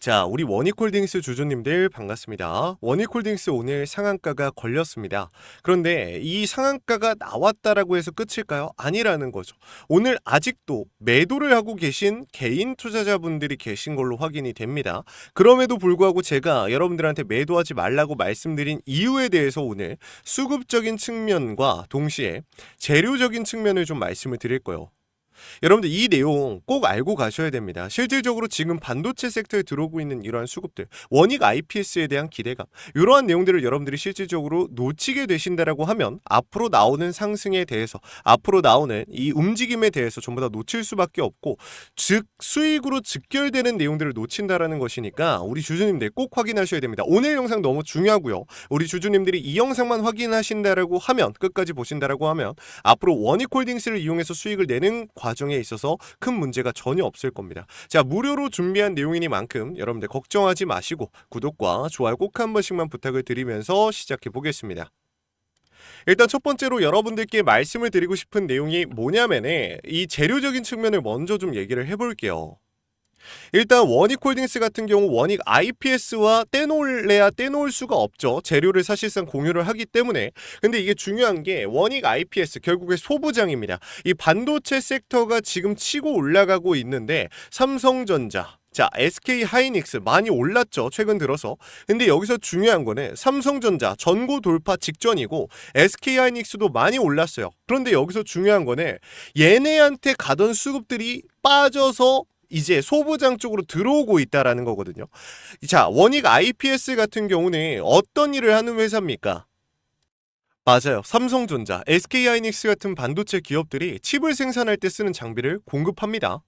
자, 우리 원익홀딩스 주주님들 반갑습니다. 원익홀딩스 오늘 상한가가 걸렸습니다. 그런데 이 상한가가 나왔다라고 해서 끝일까요? 아니라는 거죠. 오늘 아직도 매도를 하고 계신 개인 투자자분들이 계신 걸로 확인이 됩니다. 그럼에도 불구하고 제가 여러분들한테 매도하지 말라고 말씀드린 이유에 대해서 오늘 수급적인 측면과 동시에 재료적인 측면을 좀 말씀을 드릴 거예요. 여러분들 이 내용 꼭 알고 가셔야 됩니다. 실질적으로 지금 반도체 섹터에 들어오고 있는 이러한 수급들, 원익 IPS에 대한 기대감, 이러한 내용들을 여러분들이 실질적으로 놓치게 되신다라고 하면 앞으로 나오는 상승에 대해서, 앞으로 나오는 이 움직임에 대해서 전부 다 놓칠 수밖에 없고, 즉 수익으로 직결되는 내용들을 놓친다라는 것이니까 우리 주주님들 꼭 확인하셔야 됩니다. 오늘 영상 너무 중요하고요. 우리 주주님들이 이 영상만 확인하신다라고 하면, 끝까지 보신다라고 하면 앞으로 원익홀딩스를 이용해서 수익을 내는 과정에 있어서 큰 문제가 전혀 없을 겁니다. 자, 무료로 준비한 내용이니만큼 여러분들 걱정하지 마시고 구독과 좋아요 꼭 한 번씩만 부탁을 드리면서 시작해 보겠습니다. 일단 첫 번째로 여러분들께 말씀을 드리고 싶은 내용이 뭐냐면은 이 재료적인 측면을 먼저 좀 얘기를 해볼게요. 일단 원익홀딩스 같은 경우 원익 IPS와 떼놓을래야 떼놓을 수가 없죠. 재료를 사실상 공유를 하기 때문에. 근데 이게 중요한 게 원익 IPS 결국에 소부장입니다. 이 반도체 섹터가 지금 치고 올라가고 있는데 삼성전자, 자, SK 하이닉스 많이 올랐죠, 최근 들어서. 근데 여기서 중요한 거는 삼성전자 전고 돌파 직전이고 SK 하이닉스도 많이 올랐어요. 그런데 여기서 중요한 거는 얘네한테 가던 수급들이 빠져서 이제 소부장 쪽으로 들어오고 있다라는 거거든요. 자, 원익 IPS 같은 경우는 어떤 일을 하는 회사입니까? 맞아요. 삼성전자, SK하이닉스 같은 반도체 기업들이 칩을 생산할 때 쓰는 장비를 공급합니다.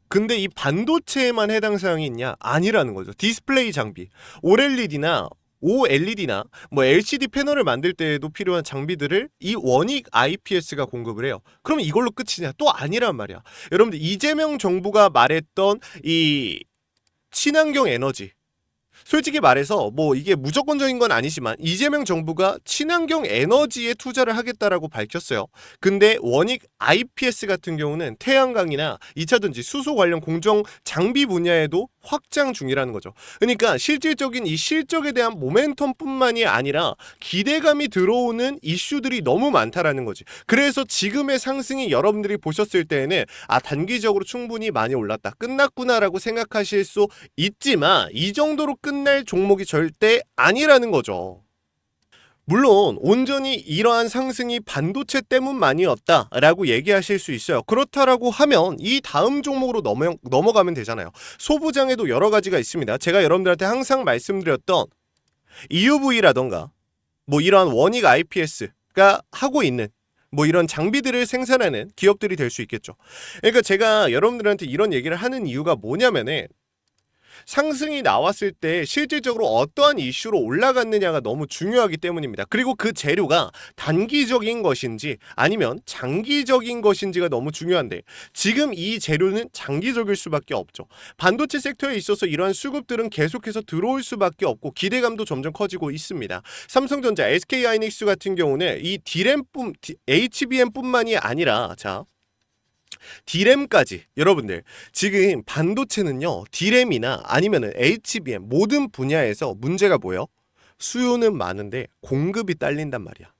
근데 이 반도체에만 해당 사항이 있냐? 아니라는 거죠. 디스플레이 장비, OLED나 뭐 LCD 패널을 만들 때에도 필요한 장비들을 이 원익 IPS가 공급을 해요. 그러면 이걸로 끝이냐? 또 아니란 말이야. 여러분들 이재명 정부가 말했던 이 친환경 에너지, 솔직히 말해서 뭐 이게 무조건적인 건 아니지만 이재명 정부가 친환경 에너지에 투자를 하겠다라고 밝혔어요. 근데 원익 IPS 같은 경우는 태양광이나 2차전지 수소 관련 공정 장비 분야에도 확장 중이라는 거죠. 그러니까 실질적인 이 실적에 대한 모멘텀뿐만이 아니라 기대감이 들어오는 이슈들이 너무 많다라는 거지. 그래서 지금의 상승이 여러분들이 보셨을 때에는 단기적으로 충분히 많이 올랐다, 끝났구나라고 생각하실 수 있지만 이 정도로 끝날 종목이 절대 아니라는 거죠. 물론 온전히 이러한 상승이 반도체 때문만이었다라고 얘기하실 수 있어요. 그렇다라고 하면 이 다음 종목으로 넘어가면 되잖아요. 소부장에도 여러 가지가 있습니다. 제가 여러분들한테 항상 말씀드렸던 EUV라던가 뭐 이러한 원익 IPS가 하고 있는 뭐 이런 장비들을 생산하는 기업들이 될 수 있겠죠. 그러니까 제가 여러분들한테 이런 얘기를 하는 이유가 뭐냐면은 상승이 나왔을 때 실질적으로 어떠한 이슈로 올라갔느냐가 너무 중요하기 때문입니다. 그리고 그 재료가 단기적인 것인지 아니면 장기적인 것인지가 너무 중요한데 지금 이 재료는 장기적일 수밖에 없죠. 반도체 섹터에 있어서 이러한 수급들은 계속해서 들어올 수밖에 없고 기대감도 점점 커지고 있습니다. 삼성전자, SK하이닉스 같은 경우는 이 HBM뿐만이 아니라 D램까지 여러분들 지금 반도체는요 D램이나 아니면은 HBM 모든 분야에서 문제가 뭐예요? 수요는 많은데 공급이 딸린단 말이야.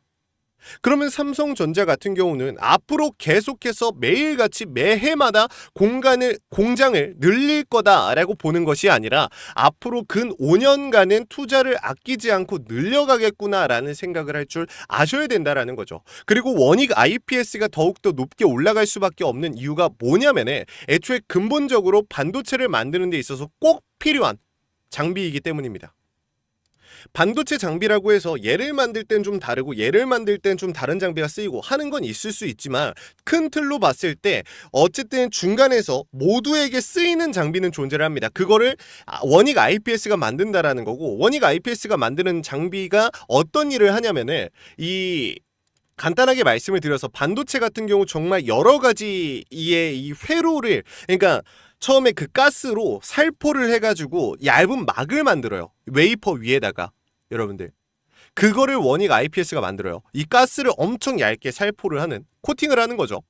그러면 삼성전자 같은 경우는 앞으로 계속해서 매일같이 매해마다 공장을 늘릴 거다라고 보는 것이 아니라 앞으로 근 5년간은 투자를 아끼지 않고 늘려가겠구나라는 생각을 할 줄 아셔야 된다라는 거죠. 그리고 원익 IPS가 더욱더 높게 올라갈 수밖에 없는 이유가 뭐냐면은 애초에 근본적으로 반도체를 만드는 데 있어서 꼭 필요한 장비이기 때문입니다. 반도체 장비라고 해서 얘를 만들 땐 좀 다르고 얘를 만들 땐 좀 다른 장비가 쓰이고 하는 건 있을 수 있지만 큰 틀로 봤을 때 어쨌든 중간에서 모두에게 쓰이는 장비는 존재를 합니다. 그거를 원익 IPS가 만든다라는 거고, 원익 IPS가 만드는 장비가 어떤 일을 하냐면은 간단하게 말씀을 드려서 반도체 같은 경우 정말 여러 가지의 이 회로를, 그러니까 처음에 그 가스로 살포를 해가지고 얇은 막을 만들어요. 웨이퍼 위에다가. 여러분들 그거를 원익 IPS가 만들어요. 이 가스를 엄청 얇게 살포를 하는, 코팅을 하는 거죠.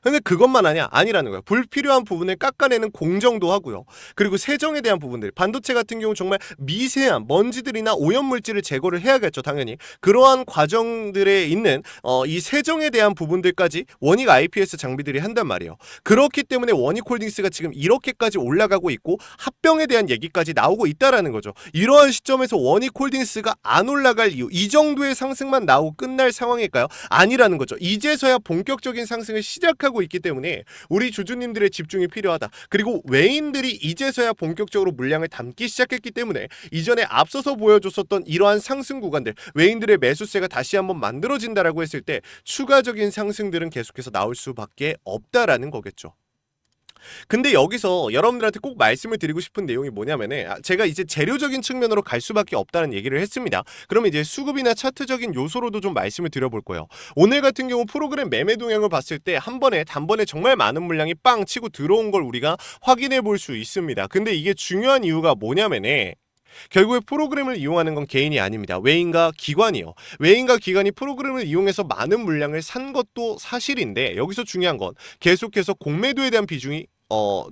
근데 그것만 하냐? 아니라는 거예요. 불필요한 부분을 깎아내는 공정도 하고요. 그리고 세정에 대한 부분들, 반도체 같은 경우 정말 미세한 먼지들이나 오염물질을 제거를 해야겠죠, 당연히. 그러한 과정들에 있는 이 세정에 대한 부분들까지 원익 IPS 장비들이 한단 말이에요. 그렇기 때문에 원익홀딩스가 지금 이렇게까지 올라가고 있고 합병에 대한 얘기까지 나오고 있다라는 거죠. 이러한 시점에서 원익홀딩스가 안 올라갈 이유, 이 정도의 상승만 나오고 끝날 상황일까요? 아니라는 거죠. 이제서야 본격적인 상승을 시작하고 있기 때문에 우리 주주님들의 집중이 필요하다. 그리고 외인들이 이제서야 본격적으로 물량을 담기 시작했기 때문에 이전에 앞서서 보여줬었던 이러한 상승 구간들, 외인들의 매수세가 다시 한번 만들어진다라고 했을 때 추가적인 상승들은 계속해서 나올 수밖에 없다라는 거겠죠. 근데 여기서 여러분들한테 꼭 말씀을 드리고 싶은 내용이 뭐냐면은 제가 이제 재료적인 측면으로 갈 수밖에 없다는 얘기를 했습니다. 그러면 이제 수급이나 차트적인 요소로도 좀 말씀을 드려볼 거예요. 오늘 같은 경우 프로그램 매매 동향을 봤을 때 한 번에 단번에 정말 많은 물량이 빵 치고 들어온 걸 우리가 확인해 볼 수 있습니다. 근데 이게 중요한 이유가 뭐냐면은 결국에 프로그램을 이용하는 건 개인이 아닙니다. 외인과 기관이요. 외인과 기관이 프로그램을 이용해서 많은 물량을 산 것도 사실인데 여기서 중요한 건 계속해서 공매도에 대한 비중이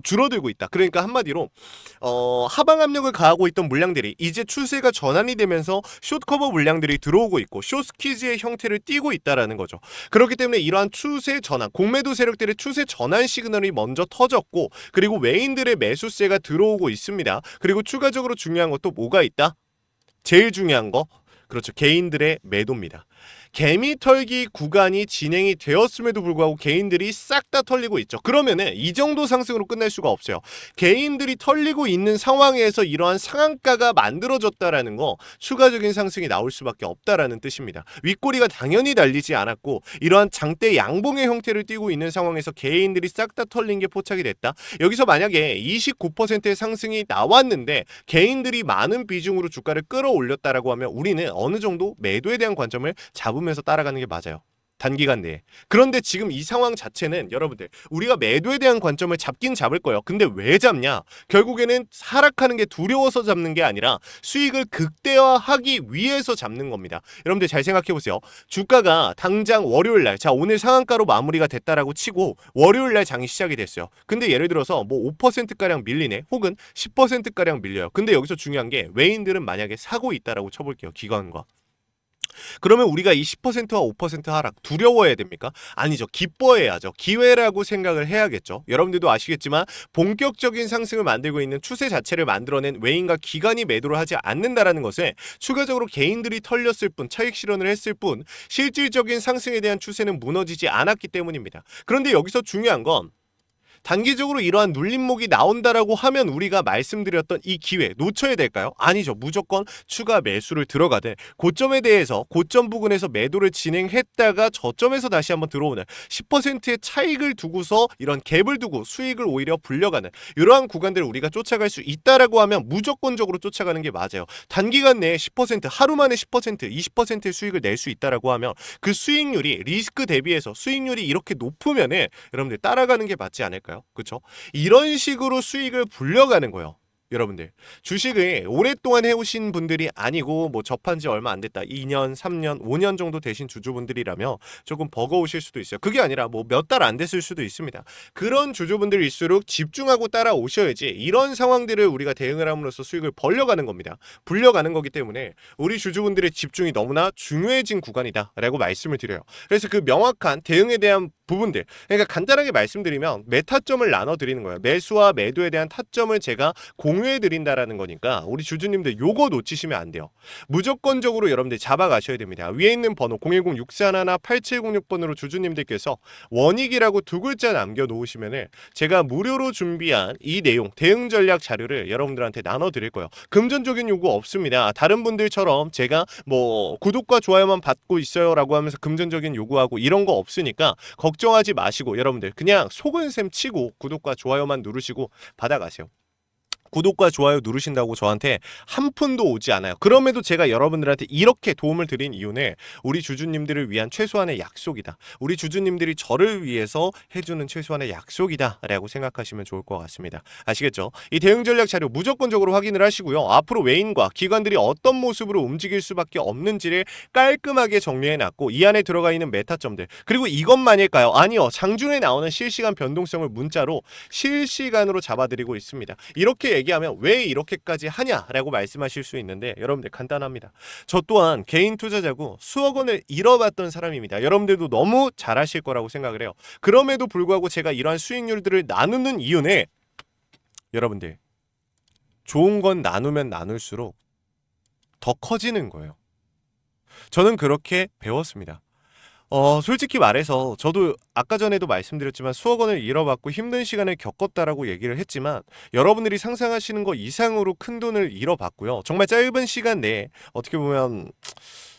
줄어들고 있다. 그러니까 한마디로 하방 압력을 가하고 있던 물량들이 이제 추세가 전환이 되면서 숏커버 물량들이 들어오고 있고 숏스퀴즈의 형태를 띠고 있다라는 거죠. 그렇기 때문에 이러한 추세 전환, 공매도 세력들의 추세 전환 시그널이 먼저 터졌고 그리고 외인들의 매수세가 들어오고 있습니다. 그리고 추가적으로 중요한 것도 뭐가 있다? 제일 중요한 거 그렇죠. 개인들의 매도입니다. 개미 털기 구간이 진행이 되었음에도 불구하고 개인들이 싹 다 털리고 있죠. 그러면은 이 정도 상승으로 끝날 수가 없어요. 개인들이 털리고 있는 상황에서 이러한 상한가가 만들어졌다라는 거 추가적인 상승이 나올 수밖에 없다라는 뜻입니다. 윗꼬리가 당연히 달리지 않았고 이러한 장대 양봉의 형태를 띠고 있는 상황에서 개인들이 싹 다 털린 게 포착이 됐다. 여기서 만약에 29%의 상승이 나왔는데 개인들이 많은 비중으로 주가를 끌어올렸다라고 하면 우리는 어느 정도 매도에 대한 관점을 잡으면서 따라가는 게 맞아요. 단기간 내에. 그런데 지금 이 상황 자체는 여러분들 우리가 매도에 대한 관점을 잡긴 잡을 거예요. 근데 왜 잡냐? 결국에는 하락하는 게 두려워서 잡는 게 아니라 수익을 극대화하기 위해서 잡는 겁니다. 여러분들 잘 생각해 보세요. 주가가 당장 월요일 날, 자 오늘 상한가로 마무리가 됐다라고 치고 월요일 날 장이 시작이 됐어요. 근데 예를 들어서 뭐 5%가량 밀리네. 혹은 10%가량 밀려요. 근데 여기서 중요한 게 외인들은 만약에 사고 있다라고 쳐볼게요. 기관과. 그러면 우리가 이 10%와 5% 하락 두려워해야 됩니까? 아니죠. 기뻐해야죠. 기회라고 생각을 해야겠죠. 여러분들도 아시겠지만 본격적인 상승을 만들고 있는 추세 자체를 만들어낸 외인과 기관이 매도를 하지 않는다라는 것은 추가적으로 개인들이 털렸을 뿐, 차익 실현을 했을 뿐 실질적인 상승에 대한 추세는 무너지지 않았기 때문입니다. 그런데 여기서 중요한 건 단기적으로 이러한 눌림목이 나온다라고 하면 우리가 말씀드렸던 이 기회 놓쳐야 될까요? 아니죠. 무조건 추가 매수를 들어가되 고점에 대해서 고점 부근에서 매도를 진행했다가 저점에서 다시 한번 들어오는 10%의 차익을 두고서 이런 갭을 두고 수익을 오히려 불려가는 이러한 구간들을 우리가 쫓아갈 수 있다라고 하면 무조건적으로 쫓아가는 게 맞아요. 단기간 내에 10% 하루 만에 10% 20%의 수익을 낼 수 있다라고 하면 그 수익률이 리스크 대비해서 수익률이 이렇게 높으면은 여러분들 따라가는 게 맞지 않을까요? 그렇죠? 이런 식으로 수익을 불려가는 거예요. 여러분들 주식을 오랫동안 해오신 분들이 아니고 뭐 접한 지 얼마 안 됐다 2년, 3년, 5년 정도 되신 주주분들이라면 조금 버거우실 수도 있어요. 그게 아니라 뭐 몇 달 안 됐을 수도 있습니다. 그런 주주분들일수록 집중하고 따라오셔야지 이런 상황들을 우리가 대응을 함으로써 수익을 벌려가는 겁니다. 불려가는 거기 때문에 우리 주주분들의 집중이 너무나 중요해진 구간이다 라고 말씀을 드려요. 그래서 그 명확한 대응에 대한 부분들, 그러니까 간단하게 말씀드리면 매타점을 나눠드리는 거예요. 매수와 매도에 대한 타점을 제가 공유해드린다라는 거니까 우리 주주님들 요거 놓치시면 안 돼요. 무조건적으로 여러분들 잡아가셔야 됩니다. 위에 있는 번호 010-6411-8706번으로 주주님들께서 원익이라고 두 글자 남겨놓으시면은 제가 무료로 준비한 이 내용 대응 전략 자료를 여러분들한테 나눠드릴 거예요. 금전적인 요구 없습니다. 다른 분들처럼 제가 뭐 구독과 좋아요만 받고 있어요 라고 하면서 금전적인 요구하고 이런 거 없으니까 걱정하지 마시고 여러분들 그냥 속은 셈 치고 구독과 좋아요만 누르시고 받아가세요. 구독과 좋아요 누르신다고 저한테 한 푼도 오지 않아요. 그럼에도 제가 여러분들한테 이렇게 도움을 드린 이유는 우리 주주님들을 위한 최소한의 약속이다. 우리 주주님들이 저를 위해서 해주는 최소한의 약속이다 라고 생각하시면 좋을 것 같습니다. 아시겠죠? 이 대응 전략 자료 무조건적으로 확인을 하시고요. 앞으로 외인과 기관들이 어떤 모습으로 움직일 수밖에 없는지를 깔끔하게 정리해놨고 이 안에 들어가 있는 메타점들, 그리고 이것만일까요? 아니요. 장중에 나오는 실시간 변동성을 문자로 실시간으로 잡아드리고 있습니다. 이렇게 얘기하면 왜 이렇게까지 하냐라고 말씀하실 수 있는데 여러분들 간단합니다. 저 또한 개인 투자자고 수억 원을 잃어봤던 사람입니다. 여러분들도 너무 잘하실 거라고 생각을 해요. 그럼에도 불구하고 제가 이러한 수익률들을 나누는 이유는 여러분들 좋은 건 나누면 나눌수록 더 커지는 거예요. 저는 그렇게 배웠습니다. 솔직히 말해서 저도 아까 전에도 말씀드렸지만 수억 원을 잃어봤고 힘든 시간을 겪었다라고 얘기를 했지만 여러분들이 상상하시는 것 이상으로 큰 돈을 잃어봤고요. 정말 짧은 시간 내에 어떻게 보면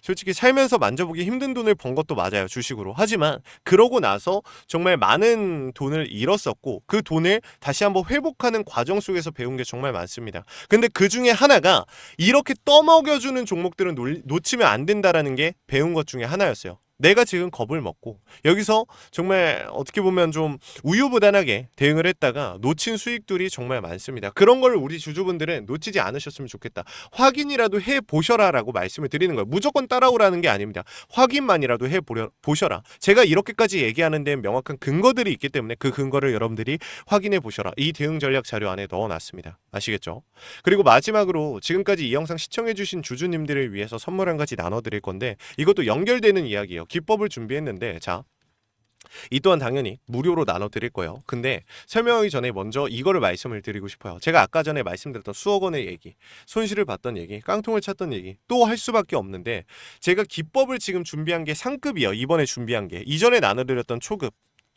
솔직히 살면서 만져보기 힘든 돈을 번 것도 맞아요. 주식으로. 하지만 그러고 나서 정말 많은 돈을 잃었었고 그 돈을 다시 한번 회복하는 과정 속에서 배운 게 정말 많습니다. 근데 그 중에 하나가 이렇게 떠먹여주는 종목들은 놓치면 안 된다라는 게 배운 것 중에 하나였어요. 내가 지금 겁을 먹고 여기서 정말 어떻게 보면 좀 우유부단하게 대응을 했다가 놓친 수익들이 정말 많습니다. 그런 걸 우리 주주분들은 놓치지 않으셨으면 좋겠다. 확인이라도 해보셔라 라고 말씀을 드리는 거예요. 무조건 따라오라는 게 아닙니다. 확인만이라도 해보셔라. 제가 이렇게까지 얘기하는 데는 명확한 근거들이 있기 때문에 그 근거를 여러분들이 확인해 보셔라. 이 대응 전략 자료 안에 넣어놨습니다. 아시겠죠? 그리고 마지막으로 지금까지 이 영상 시청해주신 주주님들을 위해서 선물 한 가지 나눠드릴 건데 이것도 연결되는 이야기예요. 기법을 준비했는데 자, 이 또한 당연히 무료로 나눠드릴 거예요. 근데 설명하기 전에 먼저 이거를 말씀을 드리고 싶어요. 제가 아까 전에 말씀드렸던 수억 원의 얘기, 손실을 봤던 얘기, 깡통을 찼던 얘기 또 할 수밖에 없는데 제가 기법을 지금 준비한 게 상급이에요. 이번에 준비한 게 이전에 나눠드렸던 초급,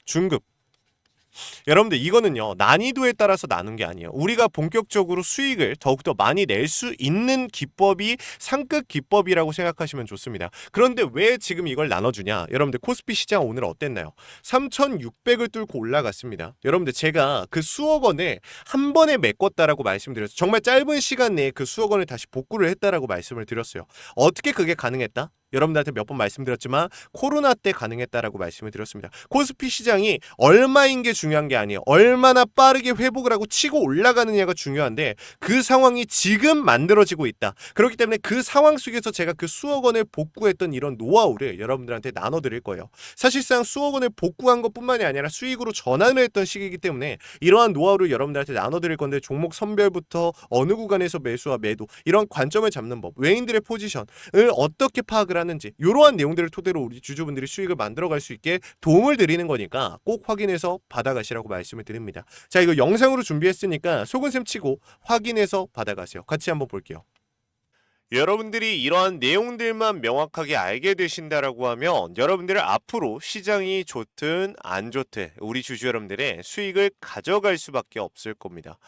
중급, 여러분들 이거는요 난이도에 따라서 나눈 게 아니에요. 우리가 본격적으로 수익을 더욱더 많이 낼 수 있는 기법이 상급 기법이라고 생각하시면 좋습니다. 그런데 왜 지금 이걸 나눠주냐? 여러분들 코스피 시장 오늘 어땠나요? 3,600을 뚫고 올라갔습니다. 여러분들 제가 그 수억 원을 한 번에 메꿨다라고 말씀드렸어요. 정말 짧은 시간 내에 그 수억 원을 다시 복구를 했다라고 말씀을 드렸어요. 어떻게 그게 가능했다? 여러분들한테 몇 번 말씀드렸지만 코로나 때 가능했다라고 말씀을 드렸습니다. 코스피 시장이 얼마인 게 중요한 게 아니에요. 얼마나 빠르게 회복을 하고 치고 올라가느냐가 중요한데 그 상황이 지금 만들어지고 있다. 그렇기 때문에 그 상황 속에서 제가 그 수억 원을 복구했던 이런 노하우를 여러분들한테 나눠드릴 거예요. 사실상 수억 원을 복구한 것뿐만이 아니라 수익으로 전환을 했던 시기이기 때문에 이러한 노하우를 여러분들한테 나눠드릴 건데 종목 선별부터 어느 구간에서 매수와 매도 이런 관점을 잡는 법, 외인들의 포지션을 어떻게 파악을 하는지 이러한 내용들을 토대로 우리 주주분들이 수익을 만들어갈 수 있게 도움을 드리는 거니까 꼭 확인해서 받아가시라고 말씀을 드립니다. 자, 이거 영상으로 준비했으니까 속은셈 치고 확인해서 받아가세요. 같이 한번 볼게요. 여러분들이 이러한 내용들만 명확하게 알게 되신다라고 하면 여러분들은 앞으로 시장이 좋든 안 좋든 우리 주주 여러분들의 수익을 가져갈 수밖에 없을 겁니다.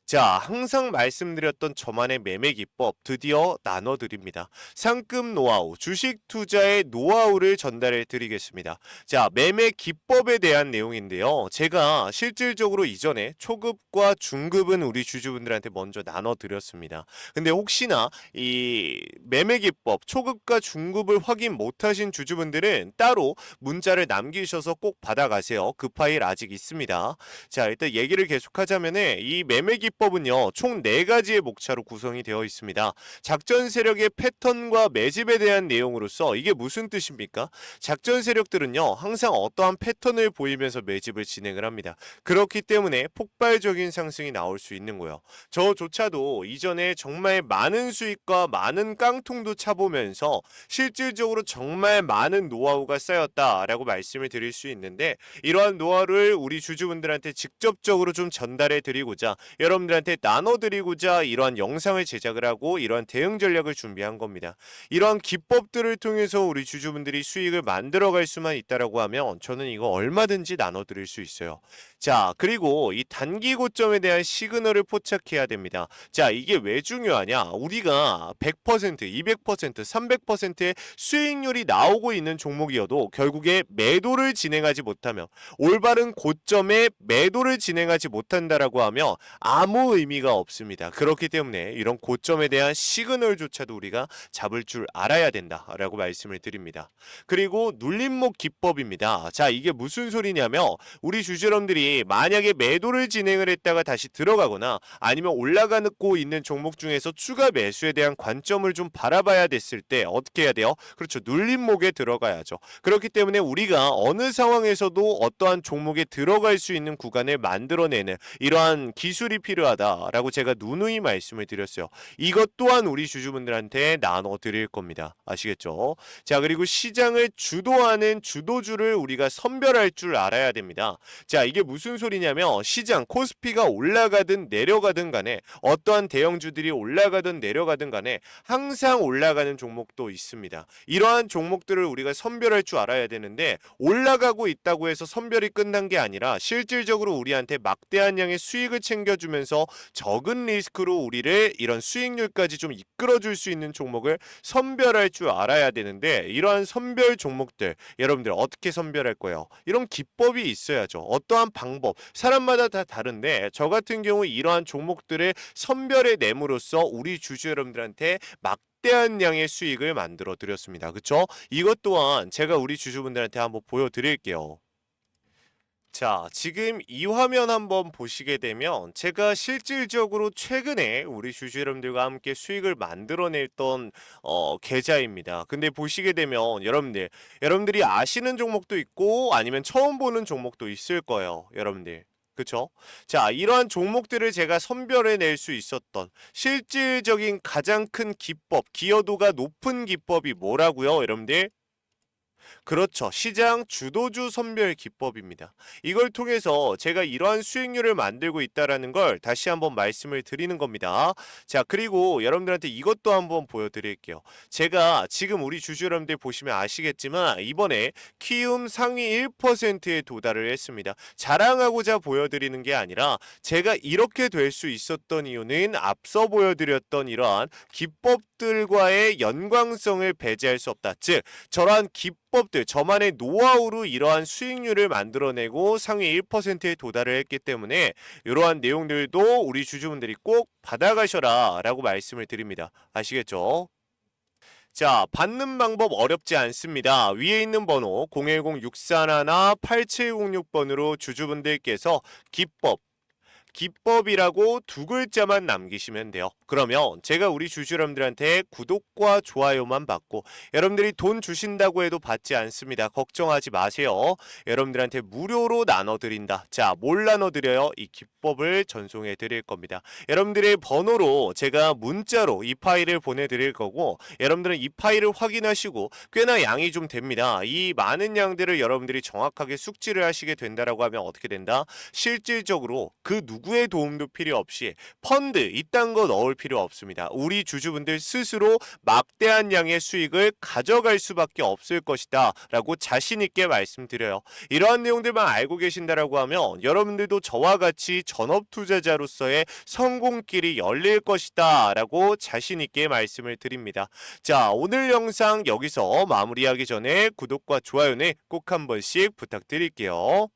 자, 항상 말씀드렸던 저만의 매매 기법 드디어 나눠드립니다. 상급 노하우, 주식 투자의 노하우를 전달해 드리겠습니다. 자, 매매 기법에 대한 내용인데요. 제가 실질적으로 이전에 초급과 중급은 우리 주주분들한테 먼저 나눠드렸습니다. 근데 혹시나 이 매매 기법, 초급과 중급을 확인 못하신 주주분들은 따로 문자를 남기셔서 꼭 받아가세요. 그 파일 아직 있습니다. 자, 일단 얘기를 계속하자면은 이 매매 기법은요 총 4가지의 목차로 구성이 되어 있습니다. 작전 세력의 패턴과 매집에 대한 내용으로서 이게 무슨 뜻입니까? 작전 세력들은요 항상 어떠한 패턴을 보이면서 매집을 진행을 합니다. 그렇기 때문에 폭발적인 상승이 나올 수 있는 거예요. 저조차도 이전에 정말 많은 수익과 많은 깡통도 차보면서 실질적으로 정말 많은 노하우가 쌓였다라고 말씀을 드릴 수 있는데 이러한 노하우를 우리 주주분들한테 직접적으로 좀 전달해 드리고자 여러분들한테 나눠드리고자 이러한 영상을 제작을 하고 이러한 대응 전략을 준비한 겁니다. 이러한 기법들을 통해서 우리 주주분들이 수익을 만들어갈 수만 있다라고 하면 저는 이거 얼마든지 나눠드릴 수 있어요. 자, 그리고 이 단기 고점에 대한 시그널을 포착해야 됩니다. 자, 이게 왜 중요하냐? 우리가 100%, 200%, 300%의 수익률이 나오고 있는 종목이어도 결국에 매도를 진행하지 못하면 올바른 고점에 매도를 진행하지 못한다라고 하면 아무 의미가 없습니다. 그렇기 때문에 이런 고점에 대한 시그널조차도 우리가 잡을 줄 알아야 된다라고 말씀을 드립니다. 그리고 눌림목 기법입니다. 자, 이게 무슨 소리냐면 우리 주주님들이 만약에 매도를 진행을 했다가 다시 들어가거나 아니면 올라가고 있는 종목 중에서 추가 매수에 대한 관점을 좀 바라봐야 됐을 때 어떻게 해야 돼요? 그렇죠. 눌림목에 들어가야죠. 그렇기 때문에 우리가 어느 상황에서도 어떠한 종목에 들어갈 수 있는 구간을 만들어내는 이러한 기술이 필요하다라고 제가 누누이 말씀을 드렸어요. 이것 또한 우리 주주분들한테 나눠 드릴 겁니다. 아시겠죠? 자, 그리고 시장을 주도하는 주도주를 우리가 선별할 줄 알아야 됩니다. 자, 이게 무슨 소리냐면 시장 코스피가 올라가든 내려가든 간에 어떠한 대형주들이 올라가든 내려가든 간에 항상 올라가는 종목도 있습니다. 이러한 종목들을 우리가 선별할 줄 알아야 되는데 올라가고 있다고 해서 선별이 끝난 게 아니라 실질적으로 우리한테 막대한 양의 수익을 챙겨주면서 적은 리스크로 우리를 이런 수익률까지 좀 이끌어줄 수 있는 종목을 선별할 줄 알아야 되는데 이러한 선별 종목들 여러분들 어떻게 선별할 거예요? 이런 기법이 있어야죠. 어떠한 방법 사람마다 다 다른데 저 같은 경우 이러한 종목들을 선별해 nem으로써 우리 주주 여러분들한테 막대한 양의 수익을 만들어 드렸습니다. 그쵸? 이것 또한 제가 우리 주주분들한테 한번 보여드릴게요. 자, 지금 이 화면 한번 보시게 되면 제가 실질적으로 최근에 우리 주주 여러분들과 함께 수익을 만들어냈던 계좌입니다. 근데 보시게 되면 여러분들이 아시는 종목도 있고 아니면 처음 보는 종목도 있을 거예요. 여러분들. 그쵸? 자, 이러한 종목들을 제가 선별해낼 수 있었던 실질적인 가장 큰 기법, 기여도가 높은 기법이 뭐라고요, 여러분들? 그렇죠. 시장 주도주 선별 기법입니다. 이걸 통해서 제가 이러한 수익률을 만들고 있다라는 걸 다시 한번 말씀을 드리는 겁니다. 자, 그리고 여러분들한테 이것도 한번 보여드릴게요. 제가 지금 우리 주주 여러분들 보시면 아시겠지만 이번에 키움 상위 1%에 도달을 했습니다. 자랑하고자 보여드리는 게 아니라 제가 이렇게 될 수 있었던 이유는 앞서 보여드렸던 이러한 기법들과의 연관성을 배제할 수 없다. 즉, 저러한 기법들, 저만의 노하우로 이러한 수익률을 만들어내고 상위 1%에 도달을 했기 때문에 이러한 내용들도 우리 주주분들이 꼭 받아가셔라 라고 말씀을 드립니다. 아시겠죠? 자, 받는 방법 어렵지 않습니다. 위에 있는 번호 010-641-8706번으로 주주분들께서 기법이라고 두 글자만 남기시면 돼요. 그러면 제가 우리 주주 여러분들한테 구독과 좋아요만 받고 여러분들이 돈 주신다고 해도 받지 않습니다. 걱정하지 마세요. 여러분들한테 무료로 나눠드린다. 자, 뭘 나눠드려요? 이 기법을 전송해 드릴 겁니다. 여러분들의 번호로 제가 문자로 이 파일을 보내드릴 거고 여러분들은 이 파일을 확인하시고 꽤나 양이 좀 됩니다. 이 많은 양들을 여러분들이 정확하게 숙지를 하시게 된다라고 하면 어떻게 된다? 실질적으로 그 누구의 도움도 필요 없이 펀드 이딴 거 넣을 필요 없습니다. 우리 주주분들 스스로 막대한 양의 수익을 가져갈 수밖에 없을 것이다 라고 자신 있게 말씀드려요. 이러한 내용들만 알고 계신다라고 하면 여러분들도 저와 같이 전업 투자자로서의 성공길이 열릴 것이다 라고 자신 있게 말씀을 드립니다. 자, 오늘 영상 여기서 마무리하기 전에 구독과 좋아요는 꼭 한 번씩 부탁드릴게요.